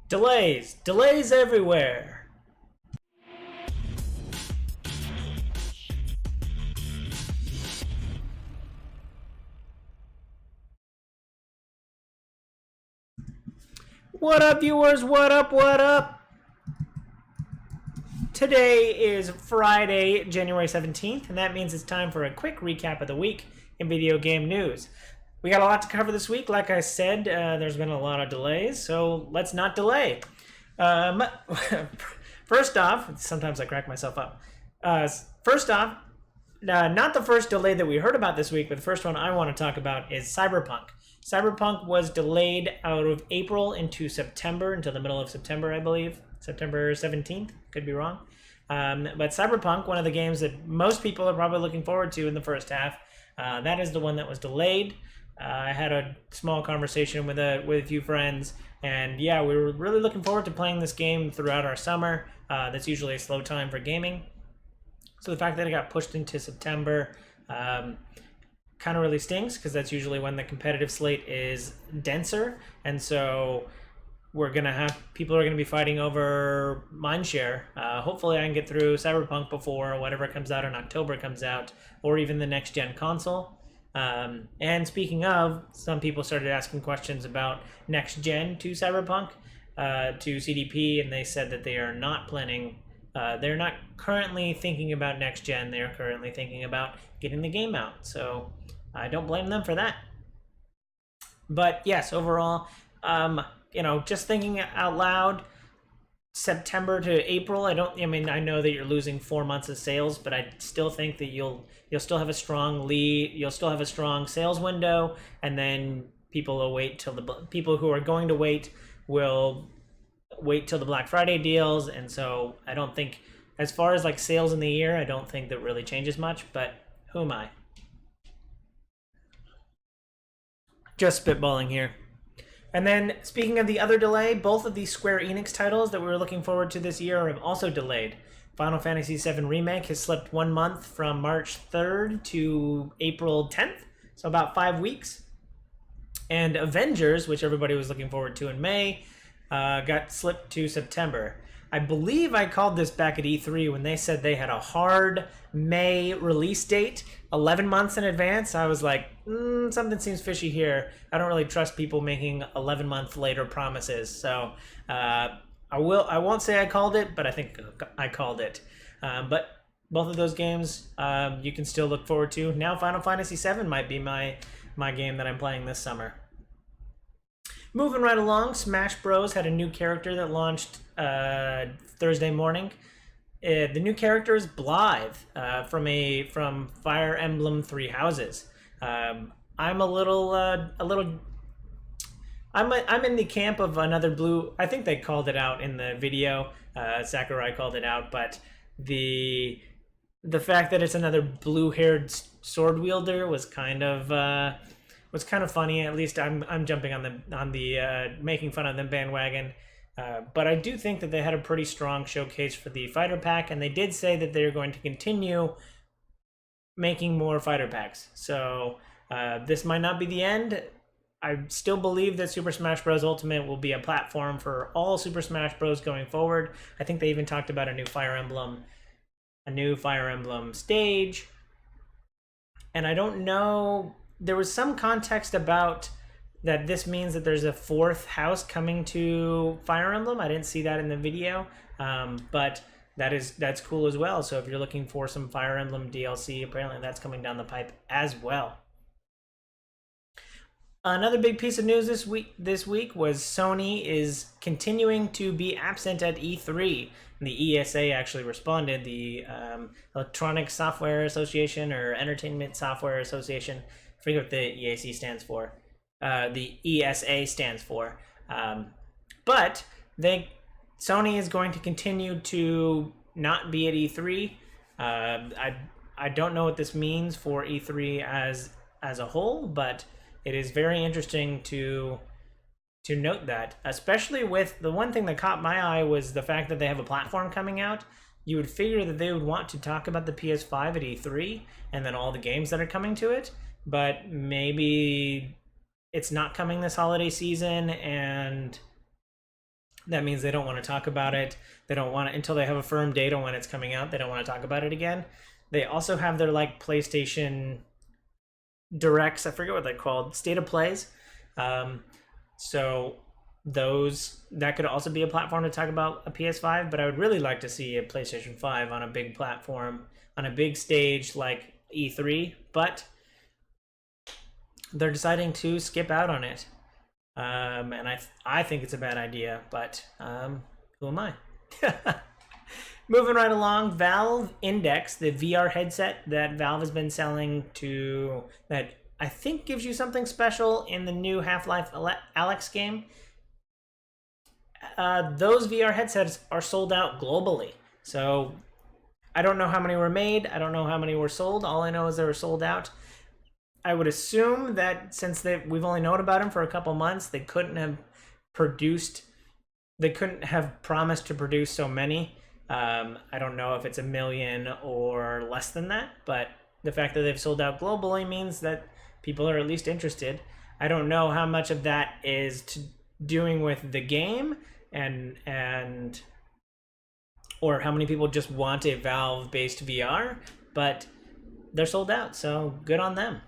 Delays everywhere. What up, viewers? What up? What up? Today is Friday, January 17th, and that means it's time for a quick recap of the week in video game news. We got a lot to cover this week. Like I said, there's been a lot of delays, so let's not delay. First off, sometimes I crack myself up. First off, not the first delay that we heard about this week, but the first one I want to talk about is Cyberpunk. Cyberpunk was delayed out of April into September, until the middle of September, I believe. September 17th, could be wrong. But Cyberpunk, one of the games that most people are probably looking forward to in the first half, that is the one that was delayed. I had a small conversation with a few friends, and yeah, we were really looking forward to playing this game throughout our summer. That's usually a slow time for gaming. So the fact that it got pushed into September kind of really stinks, because that's usually when the competitive slate is denser, and so people are gonna be fighting over mindshare. Hopefully I can get through Cyberpunk before whatever comes out in October comes out, or even the next gen console. And speaking of, some people started asking questions about next gen to Cyberpunk, to CDP, and they said that they are not planning, they're not currently thinking about next gen, they're currently thinking about getting the game out. So I don't blame them for that. But yes, overall, just thinking out loud, September to April, I know that you're losing 4 months of sales, but I still think that you'll still have a strong lead, you'll still have a strong sales window, and then people will wait till people who are going to wait will wait till the Black Friday deals. And so I don't think, as far as like sales in the year, I don't think that really changes much, but who am I? Just spitballing here. And then, speaking of the other delay, both of these Square Enix titles that we were looking forward to this year have also delayed. Final Fantasy VII Remake has slipped 1 month from March 3rd to April 10th, so about 5 weeks. And Avengers, which everybody was looking forward to in May, got slipped to September. I believe I called this back at E3 when they said they had a hard May release date, 11 months in advance. I was like, something seems fishy here. I don't really trust people making 11-month later promises. So I won't say I called it, but I think I called it. But both of those games you can still look forward to. Now Final Fantasy VII might be my game that I'm playing this summer. Moving right along, Smash Bros. Had a new character that launched Thursday morning. The new character is Blythe from Fire Emblem Three Houses. I'm in the camp of another blue. I think they called it out in the video. Sakurai called it out, but the fact that it's another blue-haired sword wielder was kind of funny. At least I'm jumping on the making fun of them bandwagon. But I do think that they had a pretty strong showcase for the fighter pack, and they did say that they're going to continue making more fighter packs. So this might not be the end. I still believe that Super Smash Bros. Ultimate will be a platform for all Super Smash Bros. Going forward. I think they even talked about a new Fire Emblem stage. And I don't know, there was some context about that this means that there's a fourth house coming to Fire Emblem. I didn't see that in the video, but that's cool as well. So if you're looking for some Fire Emblem DLC, apparently that's coming down the pipe as well. Another big piece of news this week was Sony is continuing to be absent at E3. And the ESA actually responded, the Electronic Software Association or Entertainment Software Association. I forget what the EAC stands for. The ESA stands for. But Sony is going to continue to not be at E3. I don't know what this means for E3 as a whole, but it is very interesting to note that, especially with the one thing that caught my eye was the fact that they have a platform coming out. You would figure that they would want to talk about the PS5 at E3 and then all the games that are coming to it, but maybe it's not coming this holiday season, and That means they don't want to talk about it. They don't want it until they have a firm date on when it's coming out. They don't want to talk about it again. They also have their like PlayStation Directs. I forget what they're called. State of Plays. So that could also be a platform to talk about a PS5. But I would really like to see a PlayStation 5 on a big platform, on a big stage like E3. But they're deciding to skip out on it. And I think it's a bad idea, but who am I? Moving right along, Valve Index, the VR headset that Valve has been selling that I think gives you something special in the new HalfLife Alyx game. Those VR headsets are sold out globally. So I don't know how many were made. I don't know how many were sold. All I know is they were sold out. I would assume that since we've only known about them for a couple months, they couldn't have promised to produce so many. I don't know if it's 1 million or less than that, but the fact that they've sold out globally means that people are at least interested. I don't know how much of that is doing with the game and or how many people just want a Valve-based VR, but they're sold out, so good on them.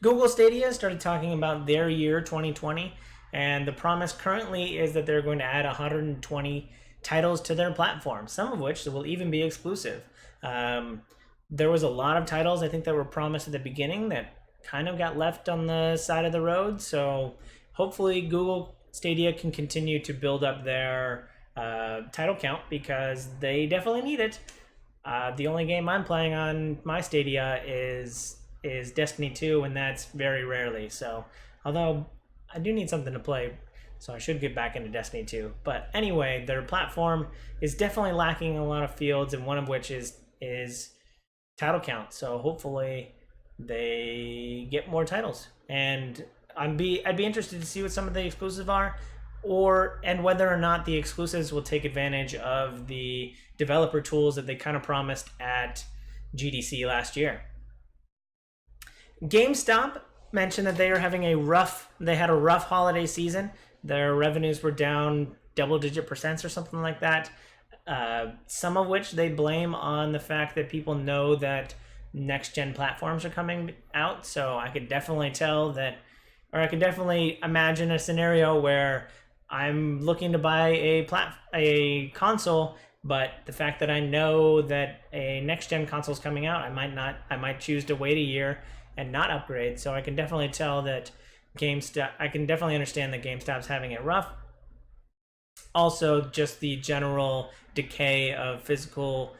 Google Stadia started talking about their year 2020, and the promise currently is that they're going to add 120 titles to their platform, some of which will even be exclusive. There was a lot of titles I think that were promised at the beginning that kind of got left on the side of the road, so hopefully Google Stadia can continue to build up their title count because they definitely need it. The only game I'm playing on my Stadia is Destiny 2, and that's very rarely. So, although I do need something to play, so I should get back into Destiny 2. But anyway, their platform is definitely lacking a lot of fields, and one of which is title count. So hopefully they get more titles. And I'd be interested to see what some of the exclusives are, and whether or not the exclusives will take advantage of the developer tools that they kind of promised at GDC last year. GameStop mentioned that they had a rough holiday season. Their revenues were down double-digit % or something like that. Some of which they blame on the fact that people know that next-gen platforms are coming out. So I could definitely I could definitely imagine a scenario where I'm looking to buy a console, but the fact that I know that a next-gen console is coming out, I might choose to wait a year and not upgrade. So I can definitely tell that I can definitely understand that GameStop's having it rough. Also, just the general decay of physical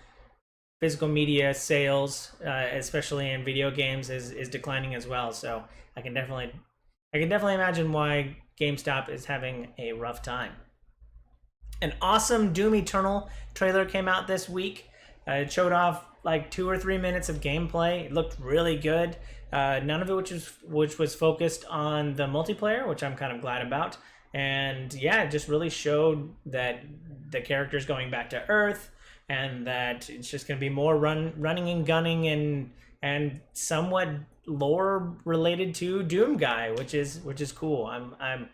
media sales, especially in video games, is declining as well. So I can definitely imagine why GameStop is having a rough time. An awesome Doom Eternal trailer came out this week. It showed off like 2 or 3 minutes of gameplay. It looked really good. None of it which was focused on the multiplayer, which I'm kind of glad about. And yeah, it just really showed that the character's going back to Earth, and that it's just going to be more running and gunning and somewhat lore related to Doom Guy, which is cool. I'm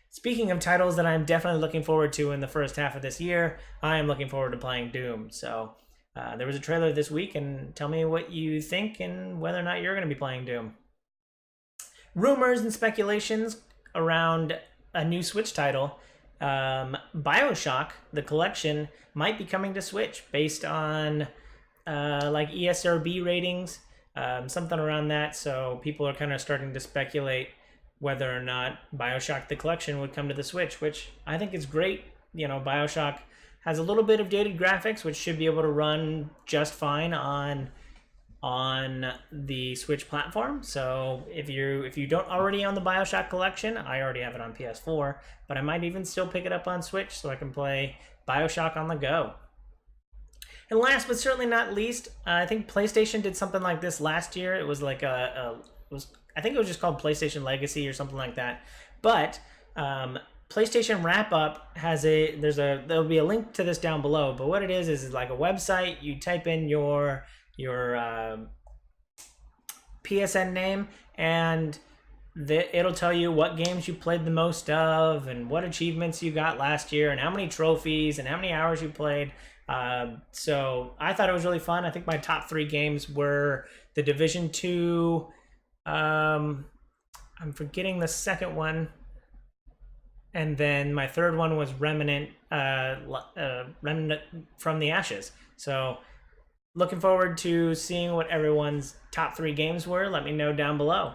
speaking of titles that I'm definitely looking forward to in the first half of this year. I am looking forward to playing Doom. So there was a trailer this week, and tell me what you think and whether or not you're going to be playing Doom. Rumors and speculations around a new Switch title. Bioshock, the collection, might be coming to Switch based on like ESRB ratings, something around that. So people are kind of starting to speculate whether or not Bioshock, the collection, would come to the Switch, which I think is great. You know, Bioshock has a little bit of dated graphics, which should be able to run just fine on the Switch platform. So if you don't already own the Bioshock collection, I already have it on PS4, but I might even still pick it up on Switch so I can play Bioshock on the go. And last but certainly not least, I think PlayStation did something like this last year. It was like I think it was just called PlayStation Legacy or something like that. But PlayStation Wrap Up there'll be a link to this down below. But what it is like a website. You type in your PSN name, and it'll tell you what games you played the most of and what achievements you got last year and how many trophies and how many hours you played. So I thought it was really fun. I think my top 3 games were The Division 2. I'm forgetting the second one. And then my third one was Remnant from the Ashes. So looking forward to seeing what everyone's top 3 games were. Let me know down below.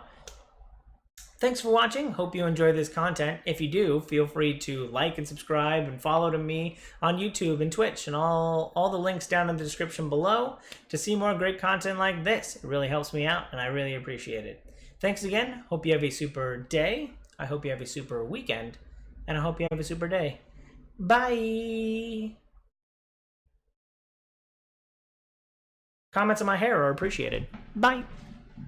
Thanks for watching. Hope you enjoy this content. If you do, feel free to like and subscribe and follow to me on YouTube and Twitch and all the links down in the description below to see more great content like this. It really helps me out and I really appreciate it. Thanks again. Hope you have a super day. I hope you have a super weekend. And I hope you have a super day. Bye! Comments on my hair are appreciated. Bye!